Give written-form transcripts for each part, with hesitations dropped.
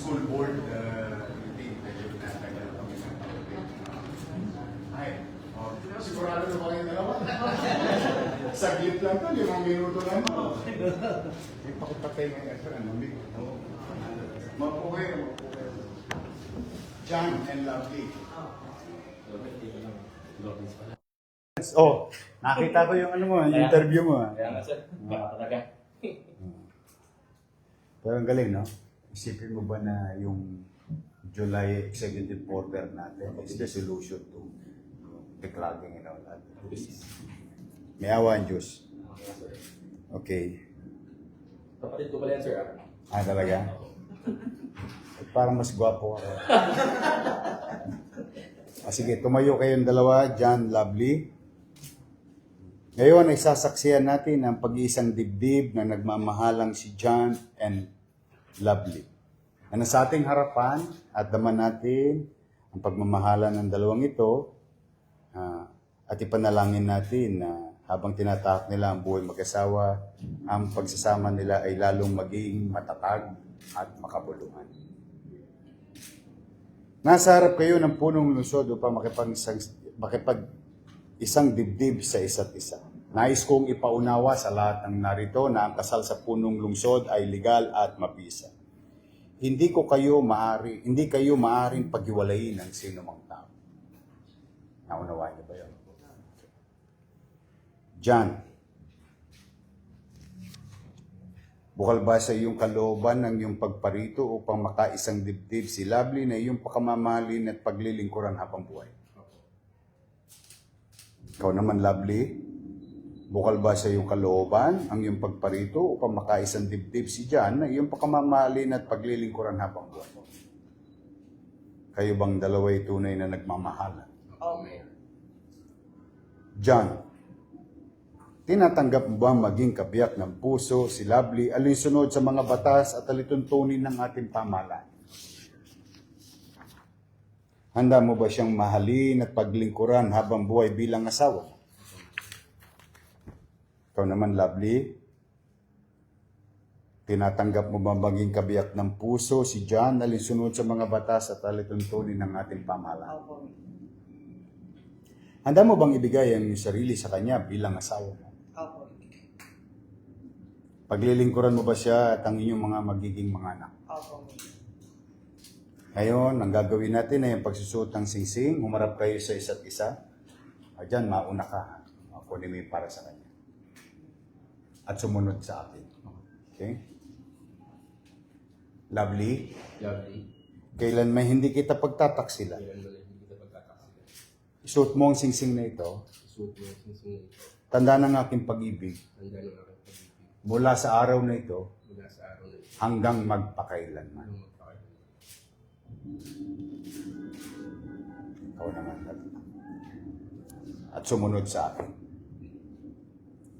school board meeting, medyo natagal kami ng topic. Ay, sigurado na ba kayo dalawa? Saglit lang to, 5 minuto lang to. May pakipatay ng effort, ano? Mapo kayo. John and Lovely. Oh, nakita ko yung ano mo, yung interview mo. Kaya nga sir, baka talaga. Pero ang galing, no? Isipin mo ba na yung July executive order natin is the solution to declogging and all that? May awa ang Diyos. Okay. Kapatid ko pala yan sir. Ah, talaga? Parang mas gwapo ako. Sige, tumayo kayong dalawa, John, Lovely. Ngayon ay sasaksihan natin ang pag-iisang dibdib na nagmamahalang si John and Lovely. Na sa ating harapan at daman natin ang pagmamahalan ng dalawang ito at ipanalangin natin na habang tinatahak nila ang buhay mag-asawa, ang pagsasama nila ay lalong maging matatag at makabuluhan. Nasa harap kayo ng punong lungsod upang makipag-isang dibdib sa isa't isa. Nais kong ipaunawa sa lahat ng narito na ang kasal sa punong lungsod ay legal at mabisa. Hindi kayo maaring paghiwalayin ng sino mang tao. Naunawaan niyo ba yun? John, bukal ba sa iyong kalooban ng iyong pagparito upang makaisang dibdib si Lovely na iyong pakamamahalin at paglilingkuran habang buhay? Ikaw naman, Lovely, bukal ba sa iyong kalooban ang iyong pagparito upang makaisang dibdib si John na iyong pakamamahalin at paglilingkuran habang buhay? Kayo bang dalawa'y tunay na nagmamahalan? Amen. John, tinatanggap mo ba maging kabiyak ng puso si Lovely alinsunod sa mga batas at alituntunin ng ating pamahalaan? Handa mo ba siyang mahalin at paglingkuran habang buhay bilang asawa? Ikaw naman, Lovely, tinatanggap mo ba maging kabiyak ng puso si John alinsunod sa mga batas at alituntunin ng ating pamahalaan? Handa mo bang ibigay ang iyong sarili sa kanya bilang asawa mo? Opo. Paglilingkuran mo ba siya at ang inyong mga magiging mga anak? Opo. Ngayon, ang gagawin natin ay ang pagsusuot ng singsing. Humarap kayo sa isa't isa. Diyan, mauna ka. Kunin mo yung para sa kanya. At sumunod sa akin. Okay? Lovely, Lovely. kailan may hindi kita pagtataksila. Kailan ba hindi kita pagkakasila? Isuot mo ang singsing na ito. Isuot mo yung singsing ito. Tanda ng aking pag-ibig. Handa ng aking pag-ibig. Mula sa araw na ito Mula sa araw na ito. hanggang magpakailanman. Hanggang magpakailanman. Ikaw naman. At sumunod sa akin.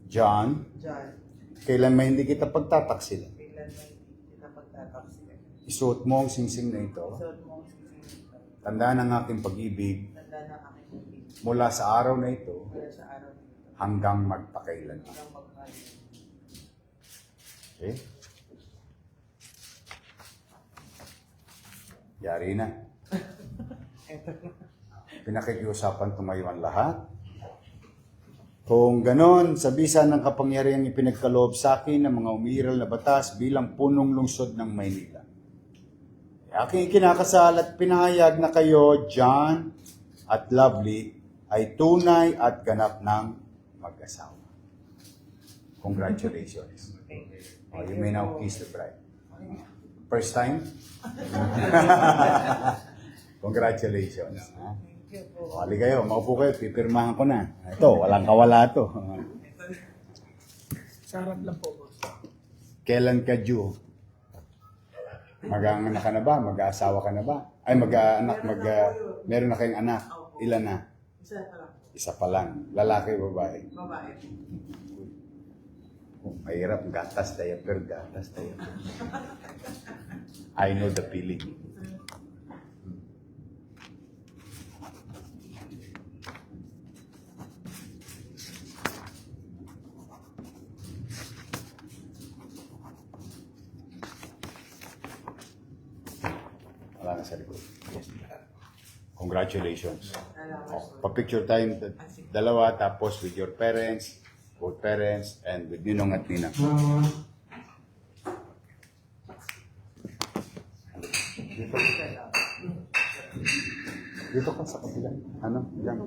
John, John, kailan may hindi kita pagtataksila. kailan may kita pagtataksila. Isuot mo ang singsing na ito. Suot mo ang singsing. Tandaan ang aking pag-ibig Tanda ng aking pag-ibig. mula sa araw na ito Mula sa araw na ito. hanggang magpakailanman. Hanggang magpakailanman. Okay? Yari na. Pinakikiusapan tumayo ang lahat. Kung ganon, sa bisa ng kapangyarihang ipinagkaloob sa akin ng mga umiiral na batas bilang punong lungsod ng Maynila. Aking ikinakasal at pinahayag na kayo, John at Lovely, ay tunay at ganap ng mag-asawa. Congratulations. Oh, you may now kiss the bride. First time? Congratulations. Ha? Thank you po. O, hali kayo, maupo kayo, pipirmahan ko na. Ito, walang kawala to. Sarap lang po, boss. Kailan ka due? Mag-aanganak ka na ba? Mag-aasawa ka na ba? Ay, meron na kayong anak. Ilan na? Isa pa lang. Isa pa lang. Lalaki o babae? Babae. Mahirap. Gatas, diaper. I know the feeling. sa likod. Yes. Congratulations. Salamat po. Pa-picture time, dalawa, tapos with your parents, both parents, and with Ninong at Ninang. Dito ka sa kapila. Ano? Diyan.